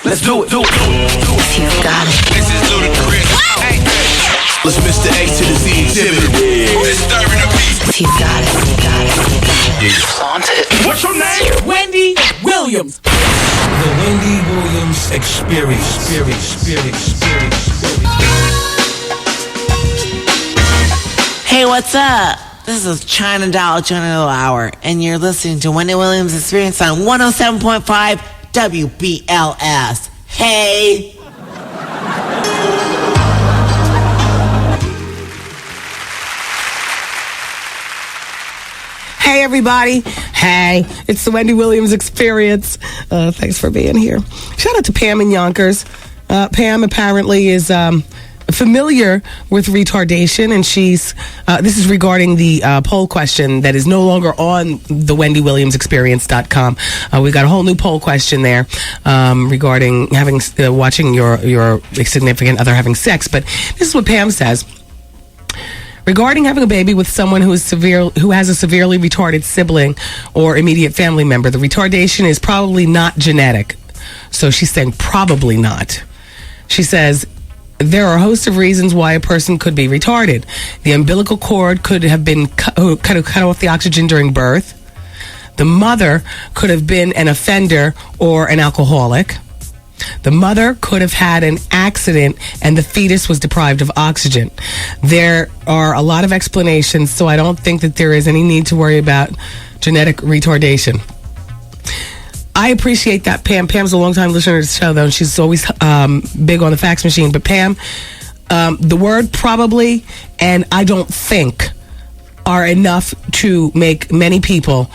Let's do it. If you got it. This is ludicrous. Hey, Let's Mr. A to the Z exhibit. disturbing the peace. If you got it. Flaunt it. What's your name? Wendy Williams. The Wendy Williams Experience. Hey, what's up? This is China Doll Hour, and you're listening to Wendy Williams Experience on 107.5 WBLS. Hey! Hey, everybody. Hey, it's the Wendy Williams Experience. Thanks for being here. Shout out to Pam in Yonkers. Pam apparently is familiar with retardation, and she's this is regarding the poll question that is no longer on the WendyWilliamsExperience.com. We got a whole new poll question there regarding having watching your significant other having sex. But this is what Pam says. Regarding having a baby with someone who has a severely retarded sibling or immediate family member, the retardation is probably not genetic. So she's saying probably not. She says there are a host of reasons why a person could be retarded. The umbilical cord could have been cut off the oxygen during birth. The mother could have been an offender or an alcoholic. The mother could have had an accident and the fetus was deprived of oxygen. There are a lot of explanations, so I don't think that there is any need to worry about genetic retardation. I appreciate that, Pam. Pam's a long-time listener to the show, though, and she's always big on the fax machine. But, Pam, the word probably and I don't think are enough to make many people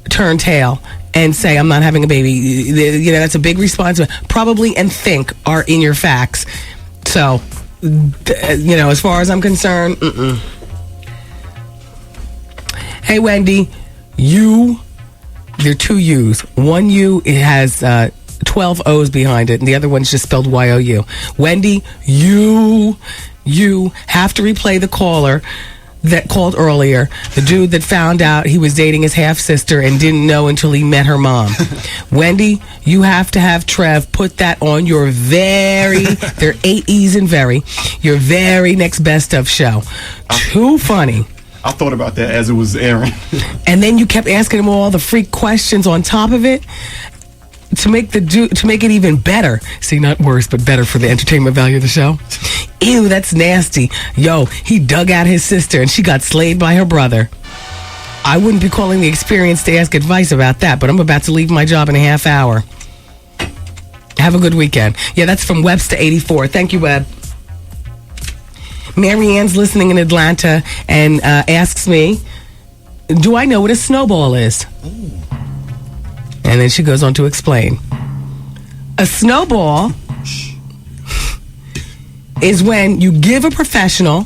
turn tail and say, I'm not having a baby. You know, that's a big response. Probably and think are in your facts. So, you know, as far as I'm concerned, Hey, Wendy, there are two U's. One U, it has 12 O's behind it, and the other one's just spelled Y-O-U. Wendy, you have to replay the caller that called earlier, the dude that found out he was dating his half-sister and didn't know until he met her mom. Wendy, you have to have Trev put that on your there are 8 E's in very, your very next best of show. Too funny. I thought about that as it was airing. And then you kept asking him all the freak questions on top of it to make it even better. See, not worse, but better for the entertainment value of the show. Ew, that's nasty. Yo, he dug out his sister and she got slayed by her brother. I wouldn't be calling the experience to ask advice about that, but I'm about to leave my job in a half hour. Have a good weekend. Yeah, that's from Webster 84. Thank you, Web. Marianne's listening in Atlanta and asks me, do I know what a snowball is? Ooh. And then she goes on to explain. A snowball is when you give a professional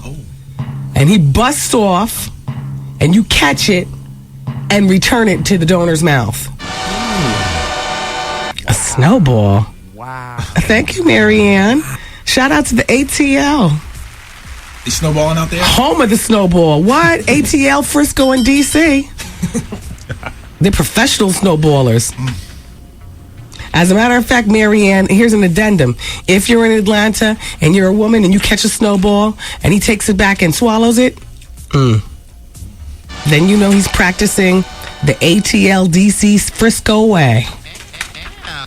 and he busts off and you catch it and return it to the donor's mouth. A snowball. Wow. Thank you, Marianne. Shout out to the ATL. They snowballing out there? Home of the snowball. What? ATL, Frisco, and DC. They're professional snowballers. As a matter of fact, Marianne, here's an addendum. If you're in Atlanta and you're a woman and you catch a snowball and he takes it back and swallows it, then you know he's practicing the ATL DC Frisco way.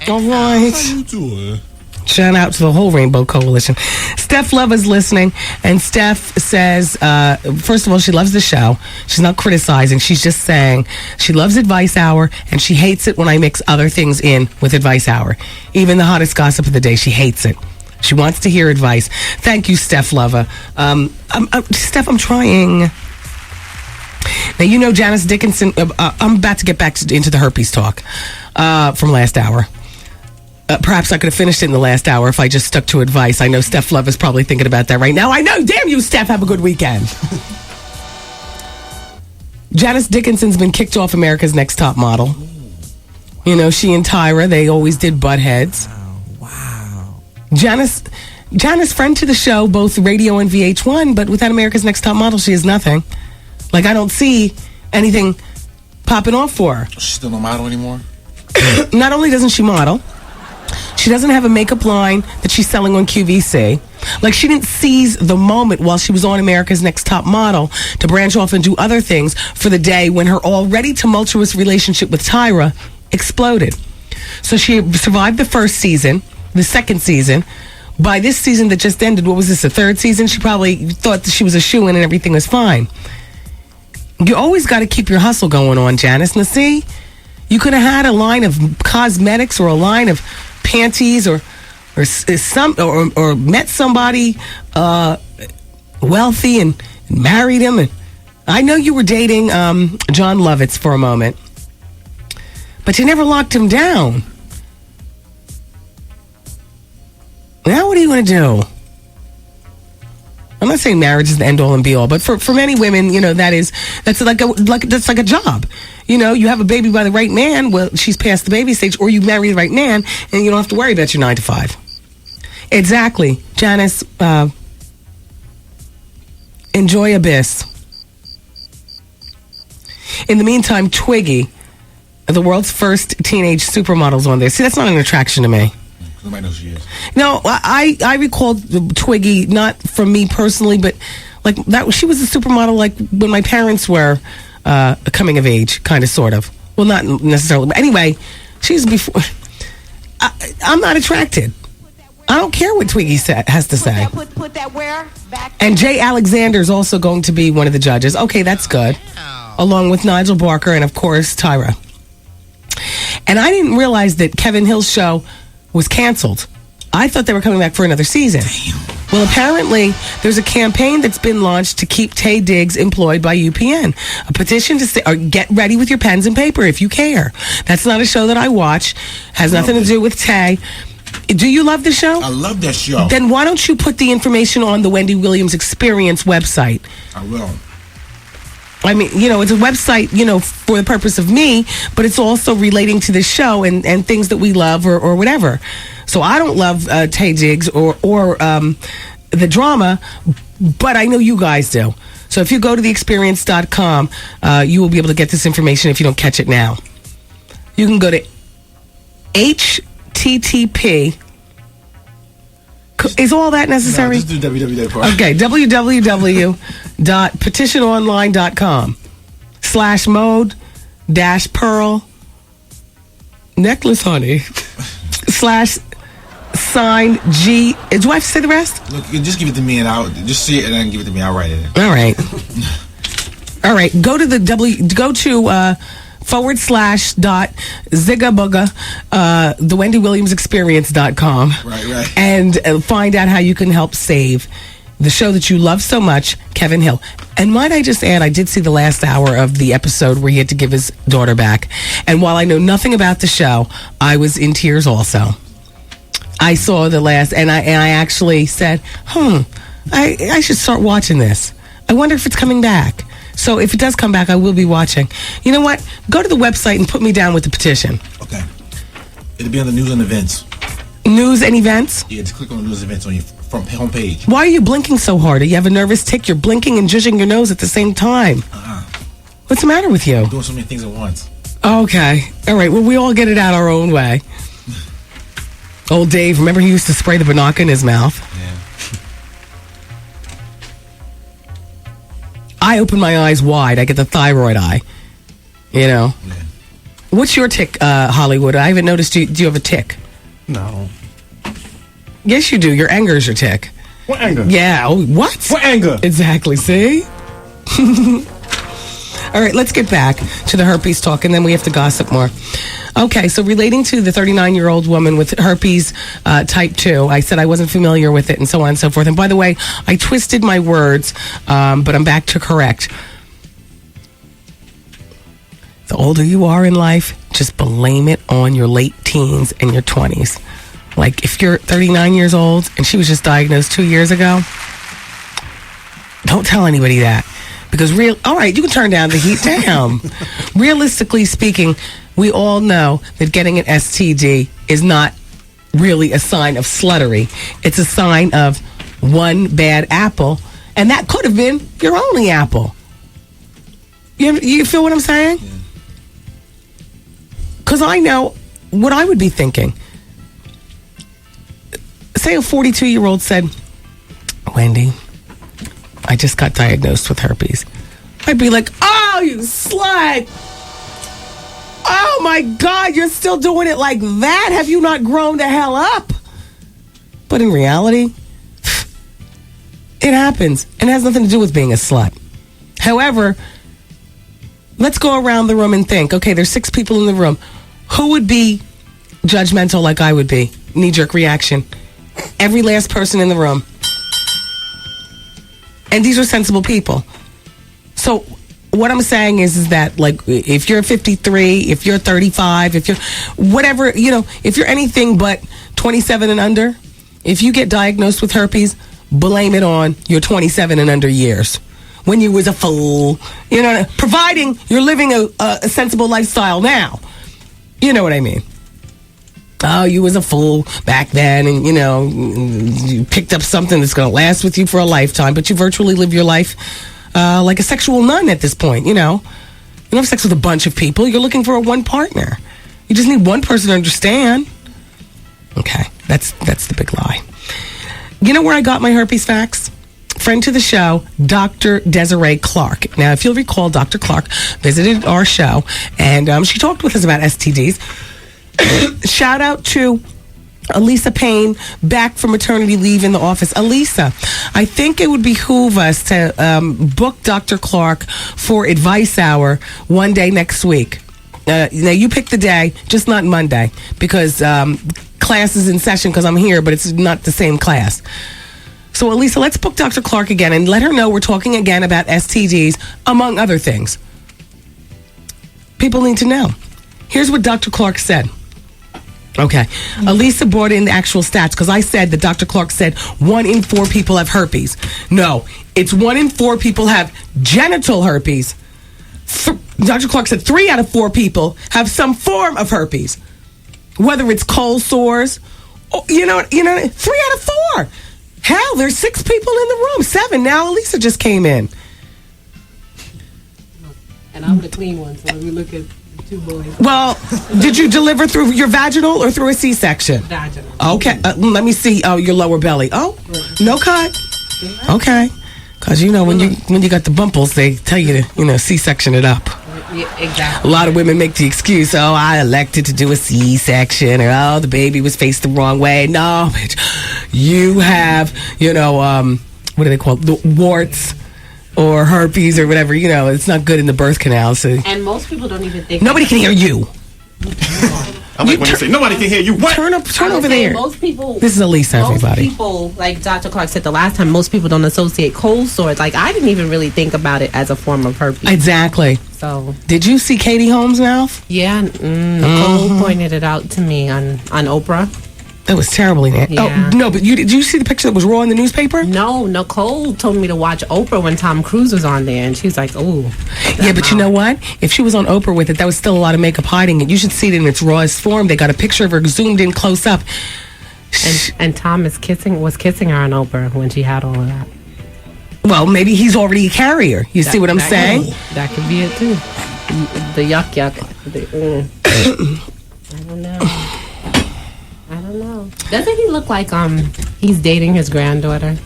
All right. How you doing? Shout out to the whole Rainbow Coalition. Steph Love is listening, and Steph says, first of all, she loves the show. She's not criticizing. She's just saying she loves Advice Hour, and she hates it when I mix other things in with Advice Hour. Even the hottest gossip of the day, she hates it. She wants to hear advice. Thank you, Steph Lover. Steph, I'm trying. Now, you know Janice Dickinson. I'm about to get back into the herpes talk from last hour. Perhaps I could have finished it in the last hour if I just stuck to advice. I know Steph Love is probably thinking about that right now. I know. Damn you, Steph. Have a good weekend. Janice Dickinson's been kicked off America's Next Top Model. You know, she and Tyra, they always did butt heads. Wow. Janice, friend to the show, both radio and VH1, but without America's Next Top Model, she is nothing. Like, I don't see anything popping off for her. She's still no model anymore? Not only doesn't she model, She doesn't have a makeup line that she's selling on QVC. Like, she didn't seize the moment while she was on America's Next Top Model to branch off and do other things for the day when her already tumultuous relationship with Tyra exploded. So she survived the first season, the second season. By this season that just ended, what was this, the third season? She probably thought that she was a shoo-in and everything was fine. You always got to keep your hustle going on, Janice. Now, see, you could have had a line of cosmetics or a line of panties or met somebody wealthy and married him. And I know you were dating John Lovitz for a moment, but you never locked him down. Now what are you going to do? I'm not saying marriage is the end all and be all, but for many women, you know, that's like a job. You know, you have a baby by the right man. Well, she's past the baby stage, or you marry the right man, and you don't have to worry about your 9 to 5. Exactly, Janice. Enjoy Abyss. In the meantime, Twiggy, the world's first teenage supermodel's on there. See, that's not an attraction to me. Nobody knows who she is. No, I recalled Twiggy, not from me personally, but like that. She was a supermodel like when my parents were coming of age, kind of, sort of. Well, not necessarily, but anyway, she's before. I'm not attracted. I don't care what Twiggy has to say. Put that where? Back. And Jay Alexander's also going to be one of the judges. Okay, that's good. Along with Nigel Barker and, of course, Tyra. And I didn't realize that Kevin Hill's show was canceled. I thought they were coming back for another season. Well, apparently, there's a campaign that's been launched to keep Taye Diggs employed by UPN. A petition to say, or get ready with your pens and paper if you care. That's not a show that I watch. Has nothing to do with Taye. Do you love the show? I love that show. Then why don't you put the information on the Wendy Williams Experience website? I will. I mean, you know, it's a website, you know, for the purpose of me, but it's also relating to the show and things that we love or whatever. So I don't love Taye Diggs or the drama, but I know you guys do. So if you go to theexperience.com, you will be able to get this information if you don't catch it now. You can go to HTTP. Is all that necessary? No, just do www part. Okay, www.petitiononline.com/mode-pearl necklace honey /sign G. Do I have to say the rest? Look, just give it to me and I'll just see it and then give it to me. I'll write it in. All right. All right. Go to /.zigabooga the Wendy Williams Experience.com. Right. And find out how you can help save the show that you love so much, Kevin Hill. And might I just add, I did see the last hour of the episode where he had to give his daughter back. And while I know nothing about the show, I was in tears also. I saw the last, and I actually said, I should start watching this. I wonder if it's coming back. So if it does come back, I will be watching. You know what? Go to the website and put me down with the petition. Okay. It'll be on the news and events. News and events? Yeah, just click on the news and events on your front homepage. Why are you blinking so hard? You have a nervous tick? You're blinking and judging your nose at the same time. What's the matter with you? I'm doing so many things at once. Okay. All right. Well, we all get it out our own way. Old Dave, remember he used to spray the Banaka in his mouth? Yeah. I open my eyes wide. I get the thyroid eye. You know? Yeah. What's your tick, Hollywood? I haven't noticed. Do you have a tick? No. Yes, you do. Your anger is your tick. What anger? Yeah. Oh, what? What anger? Exactly. See? All right, let's get back to the herpes talk, and then we have to gossip more. Okay, so relating to the 39-year-old woman with herpes type 2, I said I wasn't familiar with it and so on and so forth. And by the way, I twisted my words, but I'm back to correct. The older you are in life, just blame it on your late teens and your 20s. Like, if you're 39 years old and she was just diagnosed 2 years ago, don't tell anybody that. Because all right, you can turn down the heat. Damn. Realistically speaking, we all know that getting an STD is not really a sign of sluttery. It's a sign of one bad apple, and that could have been your only apple. You feel what I'm saying? Because I know what I would be thinking. say a 42-year-old said, Wendy, I just got diagnosed with herpes. I'd be like, oh, you slut. Oh, my God, you're still doing it like that? Have you not grown the hell up? But in reality, it happens. And it has nothing to do with being a slut. However, let's go around the room and think, okay, there's 6 people in the room. Who would be judgmental like I would be? Knee-jerk reaction. Every last person in the room. And these are sensible people. So what I'm saying is that, like, if you're 53, if you're 35, if you're whatever, if you're anything but 27 and under, if you get diagnosed with herpes, blame it on your 27 and under years. When you was a fool, providing you're living a sensible lifestyle now. You know what I mean? Oh, you was a fool back then, and you picked up something that's going to last with you for a lifetime, but you virtually live your life like a sexual nun at this point. You don't have sex with a bunch of people. You're looking for a one partner. You just need one person to understand. Okay, that's the big lie. You know where I got my herpes facts? Friend to the show, Dr. Desiree Clark. Now, if you'll recall, Dr. Clark visited our show, and she talked with us about STDs. Shout out to Elisa Payne, back from maternity leave in the office. Elisa, I think it would behoove us to book Dr. Clark for Advice Hour one day next week. Now, you pick the day, just not Monday, because class is in session because I'm here, but it's not the same class. So, Elisa, let's book Dr. Clark again and let her know we're talking again about STDs, among other things. People need to know. Here's what Dr. Clark said. Okay. Elisa brought in the actual stats because I said that Dr. Clark said 1 in 4 people have herpes. No, it's 1 in 4 people have genital herpes. Dr. Clark said 3 out of 4 people have some form of herpes. Whether it's cold sores, 3 out of 4. Hell, there's 6 people in the room. 7 now. Elisa just came in. And I'm the clean one, so let me look at the 2 boys. Well, did you deliver through your vaginal or through a C-section? Vaginal. Okay, let me see your lower belly. Oh, no cut. Okay, because when you got the bumples, they tell you to C-section it up. Yeah, exactly. A lot of women make the excuse, I elected to do a C-section, or the baby was faced the wrong way. No, bitch, you have what do they call it? The warts or herpes or whatever. It's not good in the birth canal. So and most people don't even think nobody can hear you. I like when you say nobody can hear you. What? Turn over there. Most people. This is Elisa, everybody. Most people, like Dr. Clark said the last time, most people don't associate cold sores. Like, I didn't even really think about it as a form of herpes. Exactly. So. Did you see Katie Holmes' mouth? Yeah, Nicole pointed it out to me on Oprah. That was terribly nasty. Yeah. Oh, no, but did you see the picture that was raw in the newspaper? No, Nicole told me to watch Oprah when Tom Cruise was on there, and she was like, "Oh." Yeah, but you know what? If she was on Oprah with it, that was still a lot of makeup hiding it. You should see it in its rawest form. They got a picture of her zoomed in close up. And Tom was kissing her on Oprah when she had all of that. Well, maybe he's already a carrier. You see what I'm saying? That could be it too. The yuck. I don't know. Doesn't he look like he's dating his granddaughter?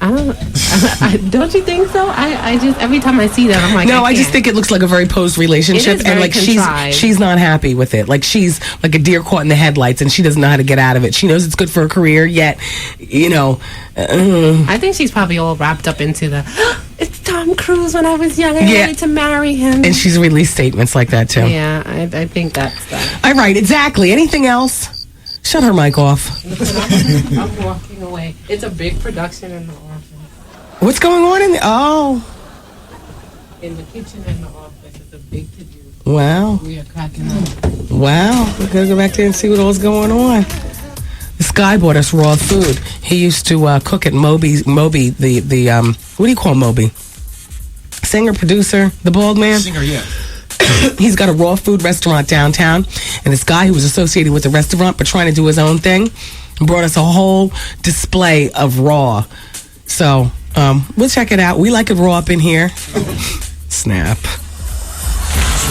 I don't. Don't you think so? I just every time I see that I'm like, no. I just think it looks like a very posed relationship, and very like contrived. she's not happy with it. Like she's like a deer caught in the headlights, and she doesn't know how to get out of it. She knows it's good for her career, yet I think she's probably all wrapped up into the. It's Tom Cruise when I was young. I wanted to marry him, and she's released statements like that too. Yeah, I think that's that. All right, exactly. Anything else? Shut her mic off. I'm walking away. It's a big production in the office. What's going on in the... Oh. In the kitchen and the office. It's a big to-do. Wow. We are cracking up. Wow. We're going to go back there and see what all's going on. This guy bought us raw food. He used to cook at Moby, the what do you call Moby? Singer, producer, the bald man? Singer, yeah. He's got a raw food restaurant downtown, and this guy who was associated with the restaurant but trying to do his own thing brought us a whole display of raw. So we'll check it out. We like it raw up in here. Snap.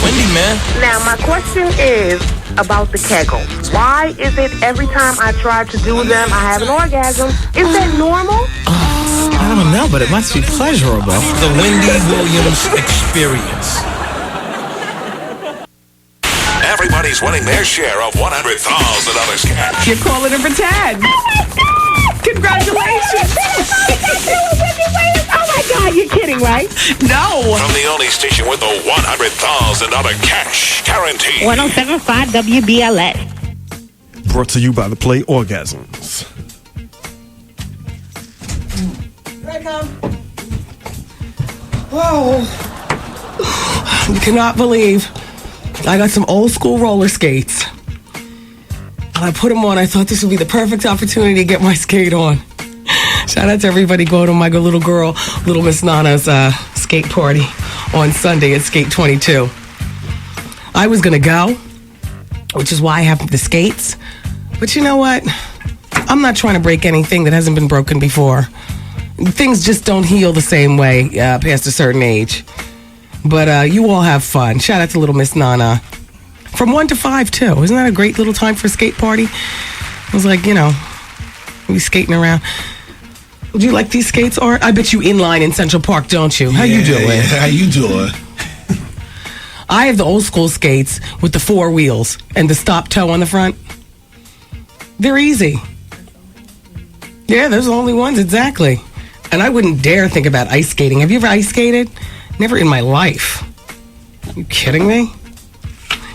Wendy man. Now, my question is about the kegels. Why is it every time I try to do them, I have an orgasm? Is that normal? I don't know, but it must be pleasurable. The Wendy Williams experience. Everybody's winning their share of $100,000 cash. You're calling her for 10. Congratulations. Oh my God, you're kidding, right? No. From the only station with a $100,000 cash guarantee. 107.5 WBLS. Brought to you by the Play Orgasms. Here I come. Whoa. You cannot believe I got some old school roller skates. I put them on. I thought this would be the perfect opportunity to get my skate on. Shout out to everybody going to my little girl, Little Miss Nana's skate party on Sunday at Skate 22. I was going to go, which is why I have the skates. But you know what? I'm not trying to break anything that hasn't been broken before. Things just don't heal the same way past a certain age. But you all have fun. Shout out to Little Miss Nana. From 1 to 5, too. Isn't that a great little time for a skate party? I was like, we skating around. Would you like these skates, Art? I bet you inline in Central Park, don't you? How you doing? Yeah, how you doing? I have the old school skates with the 4 wheels and the stop toe on the front. They're easy. Yeah, those are the only ones, exactly. And I wouldn't dare think about ice skating. Have you ever ice skated? Never in my life. Are you kidding me?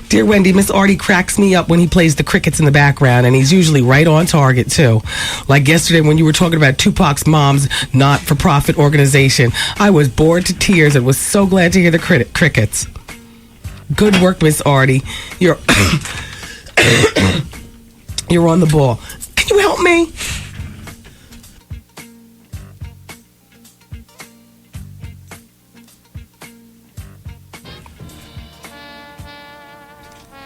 Dear Wendy, Miss Artie cracks me up when he plays the crickets in the background, and he's usually right on target, too. Like yesterday when you were talking about Tupac's mom's not-for-profit organization. I was bored to tears and was so glad to hear the crickets. Good work, Miss Artie. You're you're on the ball. Can you help me?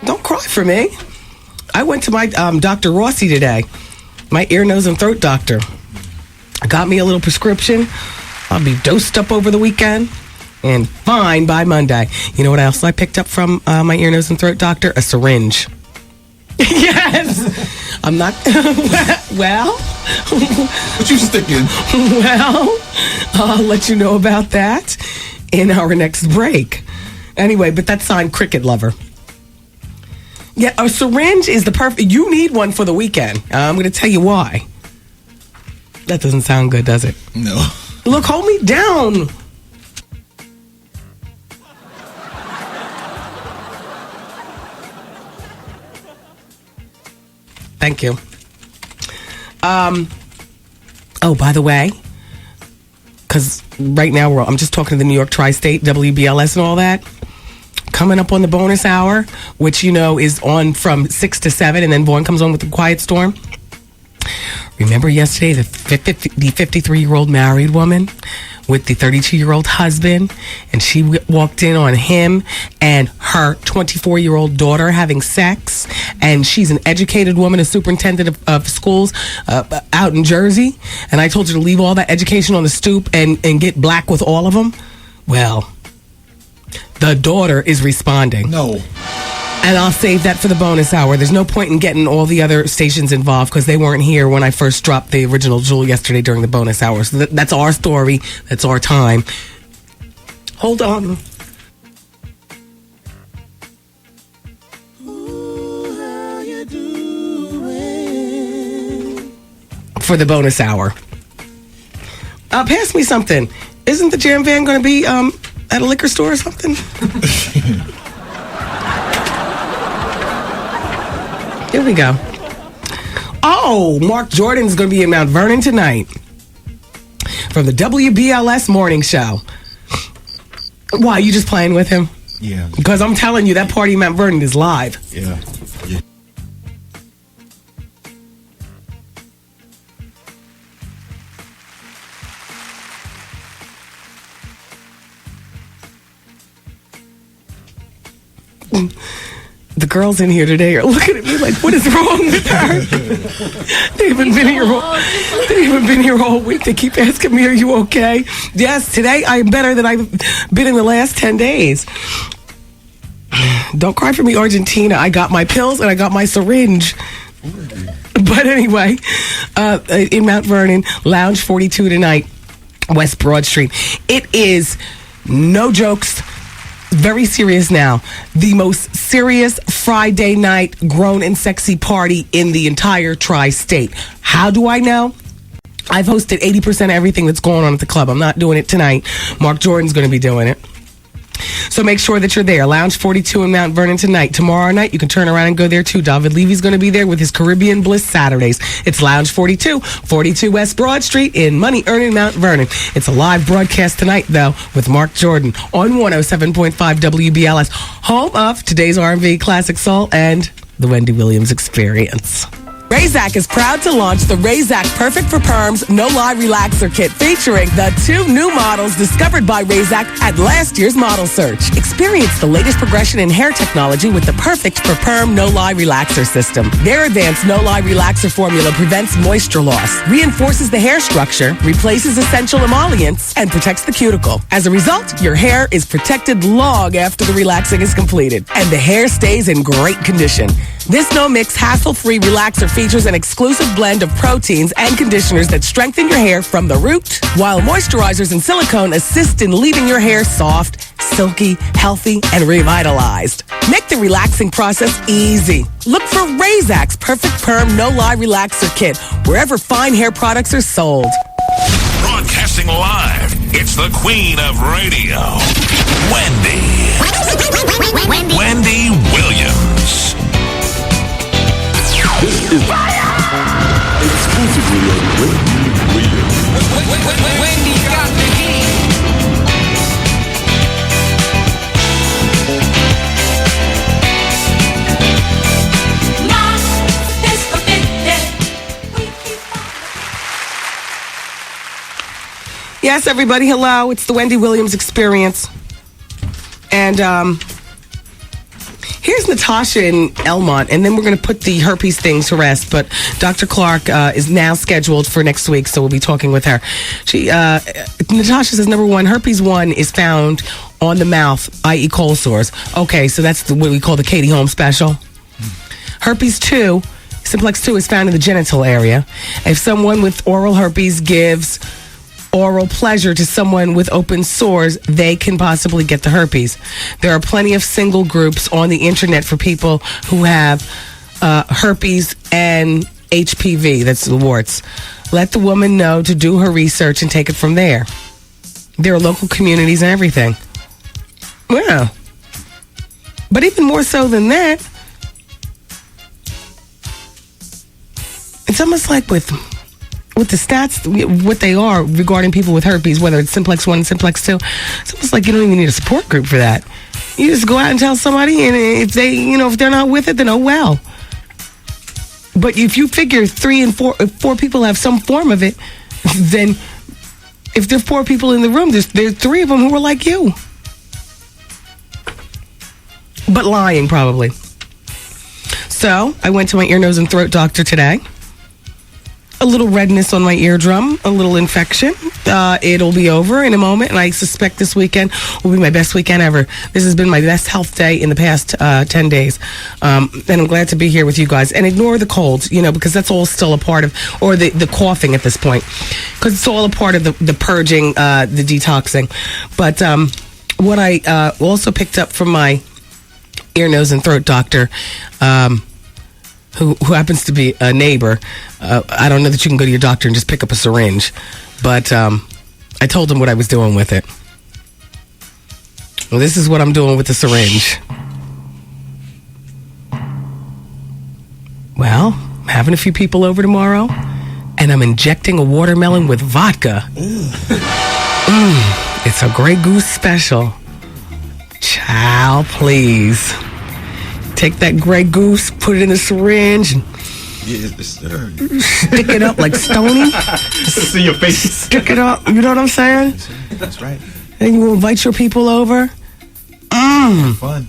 Don't cry for me. I went to my Dr. Rossi today, my ear, nose, and throat doctor. Got me a little prescription. I'll be dosed up over the weekend and fine by Monday. You know what else I picked up from my ear, nose, and throat doctor? A syringe. Yes. I'm not. Well. What you sticking? Well, I'll let you know about that in our next break. Anyway, but that's signed Cricket Lover. Yeah, a syringe is the perfect. You need one for the weekend. I'm going to tell you why. That doesn't sound good, does it? No. Look, hold me down. Thank you. Oh, by the way, because right now I'm just talking to the New York Tri-State, WBLS and all that. Coming up on the bonus hour, which is on from 6 to 7, and then Vaughn comes on with the Quiet Storm. Remember yesterday the 53-year-old married woman with the 32-year-old husband, and she walked in on him and her 24-year-old daughter having sex, and she's an educated woman, a superintendent of schools out in Jersey, and I told her to leave all that education on the stoop and get black with all of them. Well, the daughter is responding. No. And I'll save that for the bonus hour. There's no point in getting all the other stations involved because they weren't here when I first dropped the original Jewel yesterday during the bonus hour. So that's our story. That's our time. Hold on. For the bonus hour. Pass me something. Isn't the Jam Van going to be at a liquor store or something? Here we go. Oh, Mark Jordan's going to be in Mount Vernon tonight from the WBLS Morning Show. Why, you just playing with him? Yeah. Because I'm telling you, that party in Mount Vernon is live. Yeah. Yeah. The girls in here today are looking at me like, what is wrong with her? They haven't been here all week. They keep asking me, are you okay? Yes, today I'm better than I've been in the last 10 days. Don't cry for me, Argentina. I got my pills and I got my syringe. But anyway, in Mount Vernon, Lounge 42 tonight, West Broad Street. It is, no jokes, very serious now, the most serious Friday night grown and sexy party in the entire tri-state. How do I know? I've hosted 80% of everything that's going on at the club. I'm not doing it tonight. Mark Jordan's going to be doing it. So make sure that you're there. Lounge 42 in Mount Vernon tonight. Tomorrow night, you can turn around and go there too. David Levy's going to be there with his Caribbean Bliss Saturdays. It's Lounge 42, 42 West Broad Street in Money Earning Mount Vernon. It's a live broadcast tonight, though, with Mark Jordan on 107.5 WBLS, home of today's R&B Classic Soul and the Wendy Williams Experience. Razak is proud to launch the Razak Perfect for Perms No Lie Relaxer Kit, featuring the 2 new models discovered by Razak at last year's model search. Experience the latest progression in hair technology with the Perfect for Perm No Lie Relaxer system. Their advanced No Lie Relaxer formula prevents moisture loss, reinforces the hair structure, replaces essential emollients, and protects the cuticle. As a result, your hair is protected long after the relaxing is completed, and the hair stays in great condition. This no-mix, hassle-free relaxer features an exclusive blend of proteins and conditioners that strengthen your hair from the root, while moisturizers and silicone assist in leaving your hair soft, silky, healthy, and revitalized. Make the relaxing process easy. Look for Razak's Perfect Perm No Lie Relaxer Kit wherever fine hair products are sold. Broadcasting live, it's the queen of radio, Wendy Williams. This is exclusively on Wendy Williams. Wendy got the heat. Yes, everybody, hello. It's the Wendy Williams Experience. And here's Natasha in Elmont, and then we're going to put the herpes thing to rest. But Dr. Clark is now scheduled for next week, so we'll be talking with her. Natasha says, number one, herpes 1 is found on the mouth, i.e. cold sores. Okay, so that's what we call the Katie Holmes special. Herpes 2, simplex 2, is found in the genital area. If someone with oral herpes gives oral pleasure to someone with open sores, they can possibly get the herpes. There are plenty of single groups on the internet for people who have herpes and HPV, that's the warts. Let the woman know to do her research and take it from there. There are local communities and everything. Yeah. But even more so than that, it's almost like with the stats, what they are regarding people with herpes, whether it's simplex 1 and simplex 2, it's almost like you don't even need a support group for that. You just go out and tell somebody, and if they, if they're not with it, then oh well. But if you figure 3 and 4, if 4 people have some form of it, then if there's 4 people in the room, there's 3 of them who are like you. But lying, probably. So I went to my ear, nose, and throat doctor today. A little redness on my eardrum, a little infection. It'll be over in a moment, and I suspect this weekend will be my best weekend ever. This has been my best health day in the past 10 days. And I'm glad to be here with you guys. And ignore the colds, because that's all still a part of, or the coughing at this point, because it's all a part of the purging, the detoxing. But what I also picked up from my ear, nose, and throat doctor, who happens to be a neighbor. I don't know that you can go to your doctor and just pick up a syringe, but I told him what I was doing with it. Well, this is what I'm doing with the syringe. Well, I'm having a few people over tomorrow, and I'm injecting a watermelon with vodka. It's a Grey Goose special. Child, please. Take that Grey Goose, put it in the syringe, and stick it up like Stoney. See your face. Stick it up. You know what I'm saying? That's right. And you invite your people over. Fun.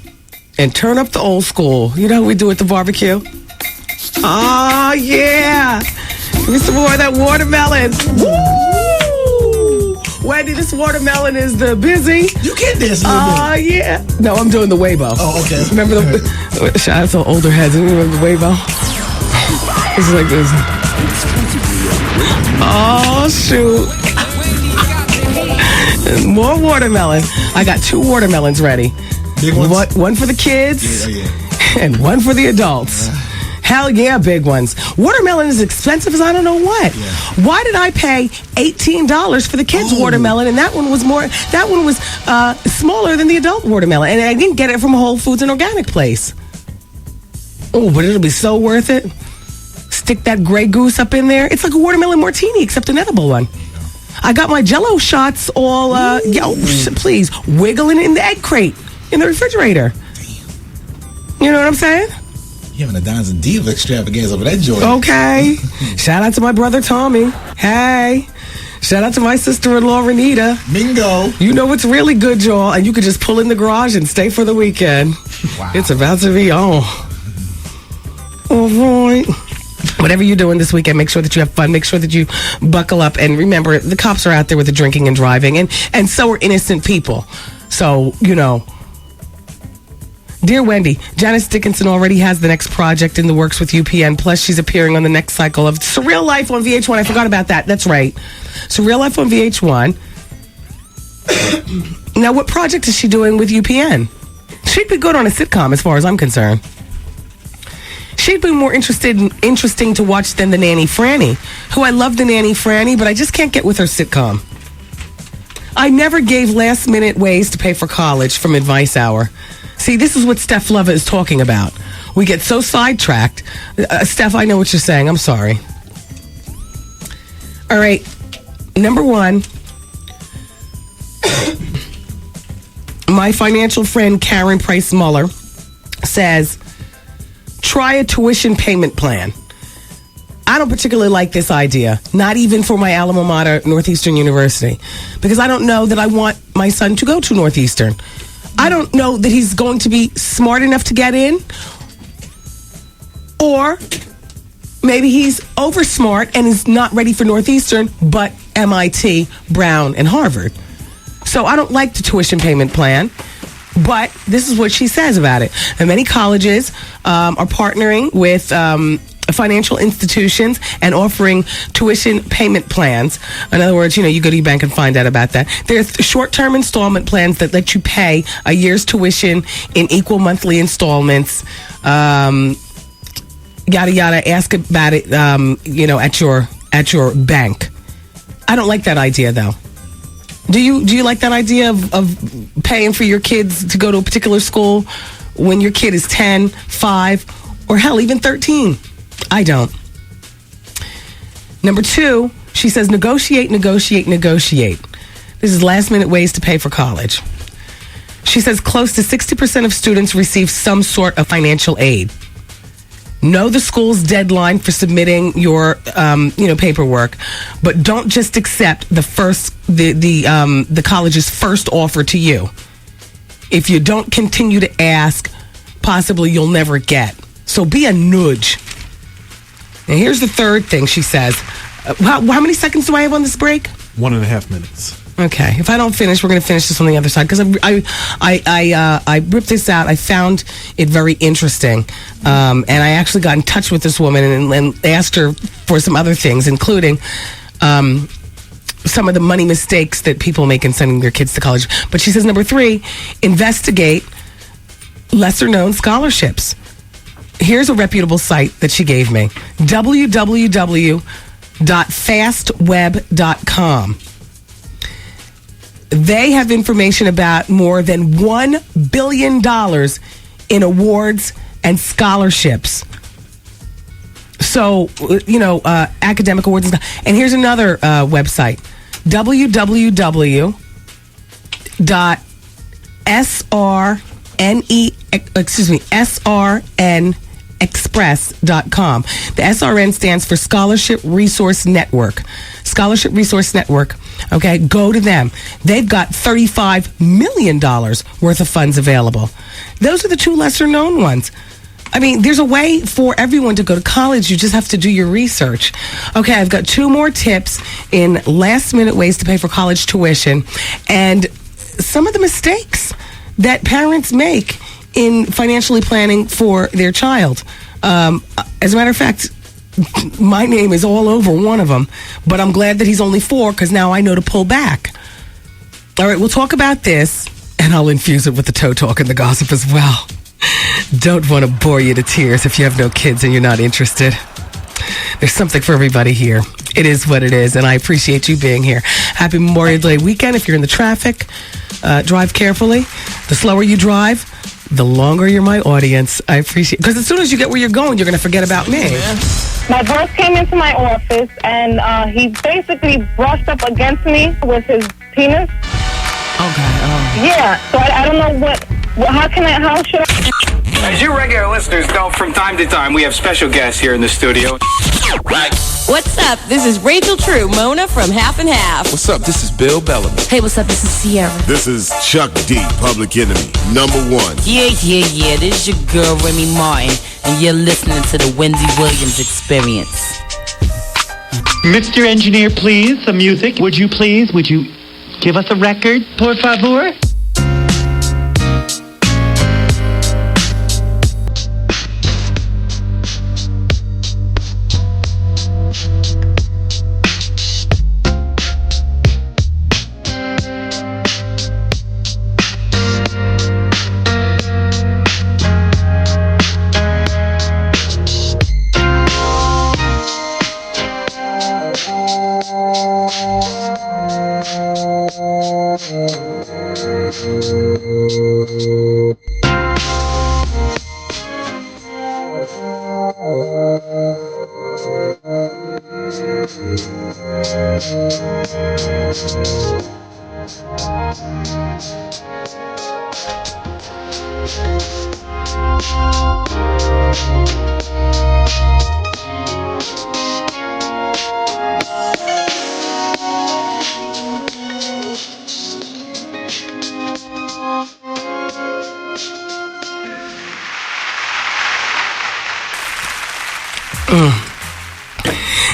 And turn up the old school. You know what we do at the barbecue? Oh, yeah. Give me some more of that watermelon. Woo! Wendy, this watermelon is the busy. You get this a little bit. Yeah. No, I'm doing the Weibo. Oh, okay. Remember the shout out to older heads. You remember the Weibo? It's like this. Oh shoot. More watermelon. I got 2 watermelons ready. Big ones? One for the kids Yeah. and one for the adults. Hell yeah, big ones. Watermelon is expensive as I don't know what. Yeah. Why did I pay $18 for the kids' watermelon, and that one was smaller than the adult watermelon, and I didn't get it from a Whole Foods and organic place. Oh, but it'll be so worth it. Stick that Grey Goose up in there. It's like a watermelon martini, except an edible one. I got my Jell-O shots all, please, wiggling in the egg crate in the refrigerator. You know what I'm saying? You having a Dons and Diva extravaganza over that joint. Okay. Shout out to my brother Tommy. Hey. Shout out to my sister-in-law Renita. Mingo. You know what's really good, y'all, and you could just pull in the garage and stay for the weekend. Wow. It's about to be on. All right. Whatever you're doing this weekend, make sure that you have fun. Make sure that you buckle up. And remember, the cops are out there with the drinking and driving, and so are innocent people. So, you know. Dear Wendy, Janice Dickinson already has the next project in the works with UPN. Plus, she's appearing on the next cycle of Surreal Life on VH1. I forgot about that. That's right. Surreal Life on VH1. Now, what project is she doing with UPN? She'd be good on a sitcom as far as I'm concerned. She'd be more interesting to watch than the Nanny Franny, who I love the Nanny Franny, but I just can't get with her sitcom. I never gave last-minute ways to pay for college from Advice Hour. See, this is what Steph Leva is talking about. We get so sidetracked. Steph, I know what you're saying. I'm sorry. All right. Number 1. My financial friend Karen Price Muller says, try a tuition payment plan. I don't particularly like this idea, not even for my alma mater, Northeastern University, because I don't know that I want my son to go to Northeastern. I don't know that he's going to be smart enough to get in, or maybe he's over smart and is not ready for Northeastern, but MIT, Brown, and Harvard. So I don't like the tuition payment plan, but this is what she says about it. And many colleges are partnering with financial institutions and offering tuition payment plans. In other words, you go to your bank and find out about that. There's short-term installment plans that let you pay a year's tuition in equal monthly installments. Yada yada. Ask about it. At your bank. I don't like that idea, though. Do you like that idea of paying for your kids to go to a particular school when your kid is 10, 5, or hell, even 13? I don't. Number 2, she says negotiate. This is last-minute ways to pay for college. She says close to 60% of students receive some sort of financial aid. Know the school's deadline for submitting your, paperwork, but don't just accept the college's first offer to you. If you don't continue to ask, possibly you'll never get. So be a nudge. And here's the third thing she says. How many seconds do I have on this break? 1.5 minutes. Okay. If I don't finish, we're going to finish this on the other side, because I ripped this out. I found it very interesting, and I actually got in touch with this woman and asked her for some other things, including some of the money mistakes that people make in sending their kids to college. But she says, number 3, investigate lesser-known scholarships. Here's a reputable site that she gave me, www.fastweb.com. They have information about more than $1 billion in awards and scholarships. So, academic awards and stuff. And here's another website, srnexpress.com. The SRN stands for Scholarship Resource Network. Scholarship Resource Network. Okay, go to them. They've got $35 million worth of funds available. Those are the 2 lesser known ones. I mean, there's a way for everyone to go to college. You just have to do your research. Okay, I've got 2 more tips in last-minute ways to pay for college tuition and some of the mistakes that parents make in financially planning for their child. As a matter of fact, my name is all over one of them, but I'm glad that he's only 4 because now I know to pull back. All right, we'll talk about this, and I'll infuse it with the toe talk and the gossip as well. Don't want to bore you to tears if you have no kids and you're not interested. There's something for everybody here. It is what it is, and I appreciate you being here. Happy Memorial Day weekend. If you're in the traffic, drive carefully. The slower you drive, the longer you're my audience. I appreciate it. Because as soon as you get where you're going, you're going to forget about me. My boss came into my office, and he basically brushed up against me with his penis. Okay. Yeah, so I don't know how should I... As you regular listeners know, from time to time, we have special guests here in the studio. What's up? This is Rachel True, Mona from Half and Half. What's up? This is Bill Bellamy. Hey, what's up? This is Sierra. This is Chuck D, Public Enemy, #1. Yeah. This is your girl, Remy Martin, and you're listening to the Wendy Williams Experience. Mr. Engineer, please, some music. Would you give us a record, por favor?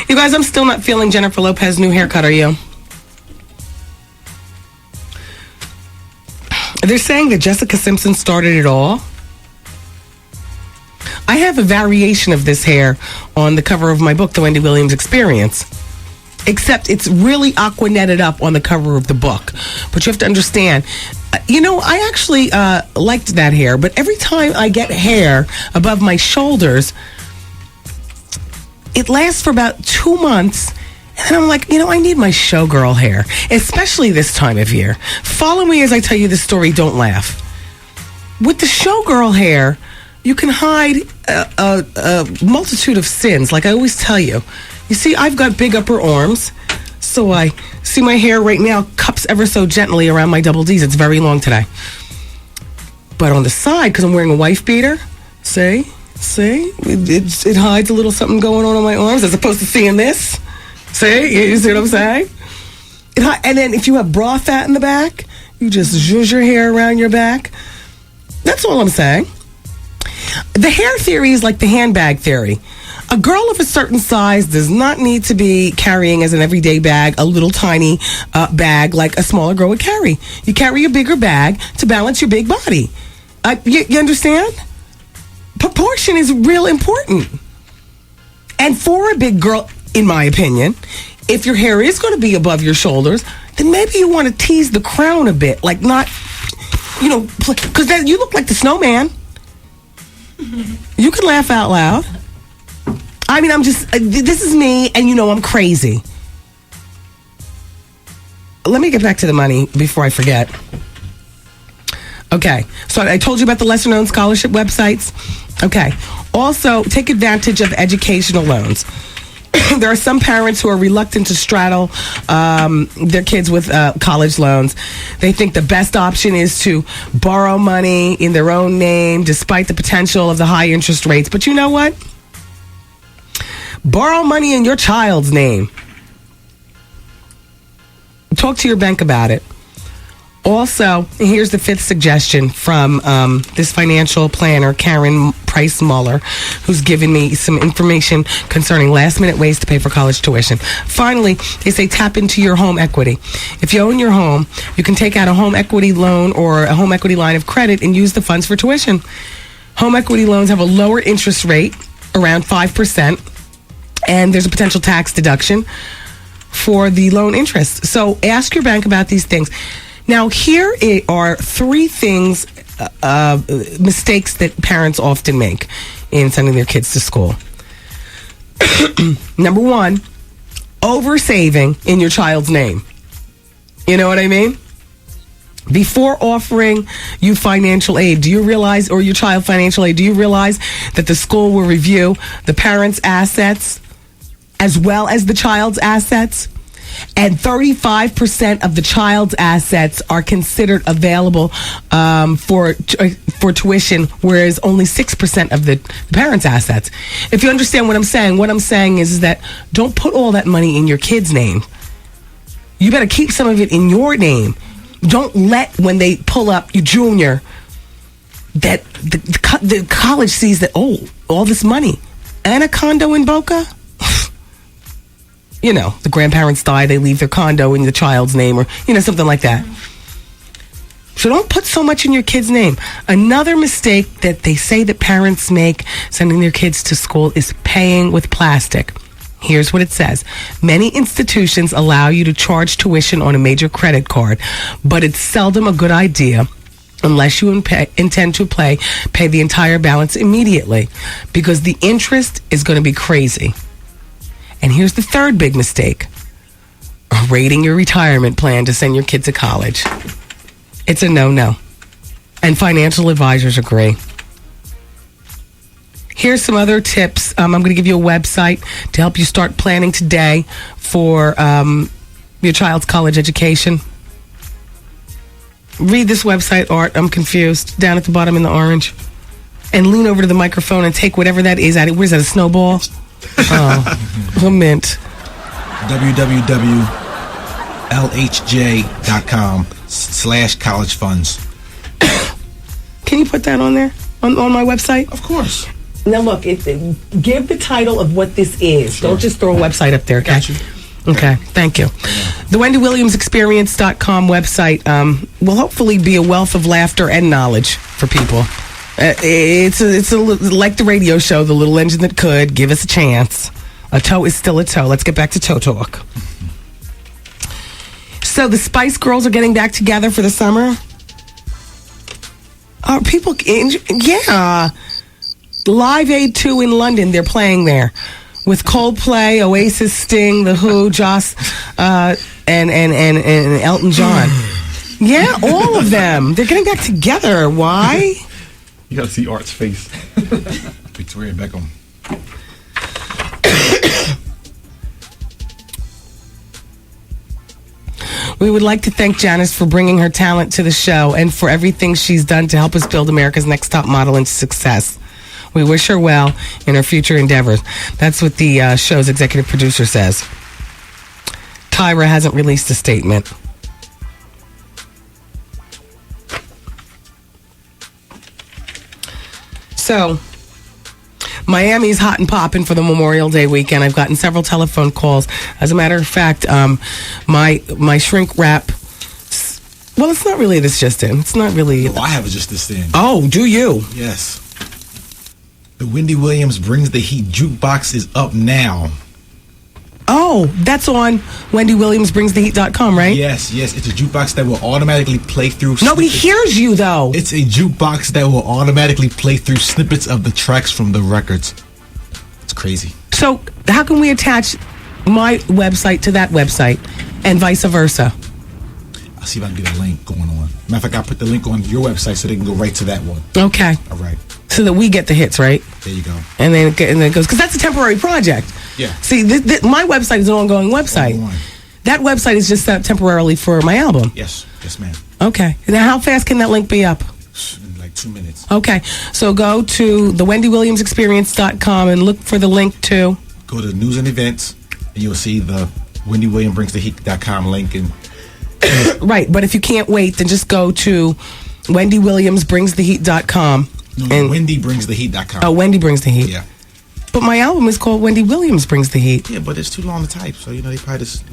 You guys, I'm still not feeling Jennifer Lopez's new haircut, are you? They're saying that Jessica Simpson started it all. I have a variation of this hair on the cover of my book, The Wendy Williams Experience. Except it's really aquanetted up on the cover of the book. But you have to understand, I actually liked that hair. But every time I get hair above my shoulders, it lasts for about 2 months. And then I'm like, I need my showgirl hair, especially this time of year. Follow me as I tell you the story. Don't laugh. With the showgirl hair, you can hide a multitude of sins, like I always tell you. You see, I've got big upper arms, so I see my hair right now cups ever so gently around my double Ds. It's very long today. But on the side, because I'm wearing a wife beater, see, it hides a little something going on my arms as opposed to seeing this. See? You see what I'm saying? And then if you have bra fat in the back, you just zhuzh your hair around your back. That's all I'm saying. The hair theory is like the handbag theory. A girl of a certain size does not need to be carrying as an everyday bag a little tiny bag like a smaller girl would carry. You carry a bigger bag to balance your big body. You understand? Proportion is real important. And for a big girl, in my opinion, if your hair is going to be above your shoulders, then maybe you want to tease the crown a bit. Like not, because then you look like the snowman. You can laugh out loud. I mean, this is me, and I'm crazy. Let me get back to the money before I forget. Okay, so I told you about the lesser-known scholarship websites. Okay, also, take advantage of educational loans. There are some parents who are reluctant to straddle their kids with college loans. They think the best option is to borrow money in their own name, despite the potential of the high interest rates. But you know what? Borrow money in your child's name. Talk to your bank about it. Also, here's the fifth suggestion from this financial planner, Karen Price Muller, who's given me some information concerning last-minute ways to pay for college tuition. Finally, they say tap into your home equity. If you own your home, you can take out a home equity loan or a home equity line of credit and use the funds for tuition. Home equity loans have a lower interest rate, around 5%, and there's a potential tax deduction for the loan interest. So ask your bank about these things. Now, here are three things, mistakes that parents often make in sending their kids to school. Number one, over-saving in your child's name. You know what I mean? Before offering you financial aid, do you realize, or your child financial aid, do you realize that the school will review the parent's assets as well as the child's assets? And 35% of the child's assets are considered available for tuition, whereas only 6% of the parents' assets. If you understand what I'm saying is that don't put all that money in your kid's name. You better keep some of it in your name. Don't let, when they pull up your junior, that the college sees that, oh, all this money and a condo in Boca. You know, the grandparents die, they leave their condo in the child's name, or, you know, something like that. So don't put so much in your kid's name. Another mistake that they say that parents make sending their kids to school is paying with plastic. Here's what it says. Many institutions allow you to charge tuition on a major credit card, but it's seldom a good idea unless you intend to pay the entire balance immediately, because the interest is going to be crazy. And here's the third big mistake. Rating your retirement plan to send your kid to college. It's a no-no. And financial advisors agree. Here's some other tips. I'm going to give you a website to help you start planning today for your child's college education. Read this website, Art. I'm confused. Down at the bottom in the orange. And lean over to the microphone and take whatever that is out of it. What is that, a snowball? Oh, a mint. www.lhj.com/college funds. Can you put that on there? On my website? Of course. Now look, give the title of what this is. Sure. Don't just throw a website up there, okay? Got you. Okay, thank you. The WendyWilliamsExperience.com website will hopefully be a wealth of laughter and knowledge for people. It's like the radio show, The Little Engine That Could. Give us a chance. A toe is still a toe. Let's get back to toe talk. So the Spice Girls are getting back together for the summer. Are people? Yeah. Live Aid 2 in London. They're playing there with Coldplay, Oasis, Sting, The Who, Joss, and Elton John. Yeah, all of them. They're getting back together. Why? You gotta see Art's face. Victoria Beckham. We would like to thank Janice for bringing her talent to the show and for everything she's done to help us build America's Next Top Model into success. We wish her well in her future endeavors. That's what the show's executive producer says. Tyra hasn't released a statement. So, Miami's hot and popping for the Memorial Day weekend. I've gotten several telephone calls. As a matter of fact, my shrink wrap. Well, it's not really this just in. It's not really. Oh, I have it just this in. Oh, do you? Yes. The Wendy Williams Brings the Heat jukebox is up now. Oh, that's on WendyWilliamsBringsTheHeat.com, right? Yes. It's a jukebox that will automatically play through. Nobody hears you, though. It's a jukebox that will automatically play through snippets of the tracks from the records. It's crazy. So, how can we attach my website to that website and vice versa? I'll see if I can get a link going on. Matter of fact, I'll put the link on your website so they can go right to that one. Okay. All right. So that we get the hits, right? There you go. And then it goes, because that's a temporary project. Yeah. See, my website is an ongoing website. That website is just set up temporarily for my album. Yes, ma'am. Okay. Now, how fast can that link be up? In like 2 minutes. Okay. So go to the WendyWilliamsExperience.com and look for the link to. Go to news and events, and you'll see the WendyWilliamsBringsTheHeat.com link, and Right, but if you can't wait, then just go to WendyWilliamsBringsTheHeat.com. No, WendyBringsTheHeat.com. Oh, Wendy Brings the Heat. Yeah. But my album is called Wendy Williams Brings the Heat. Yeah, but it's too long to type, so they probably just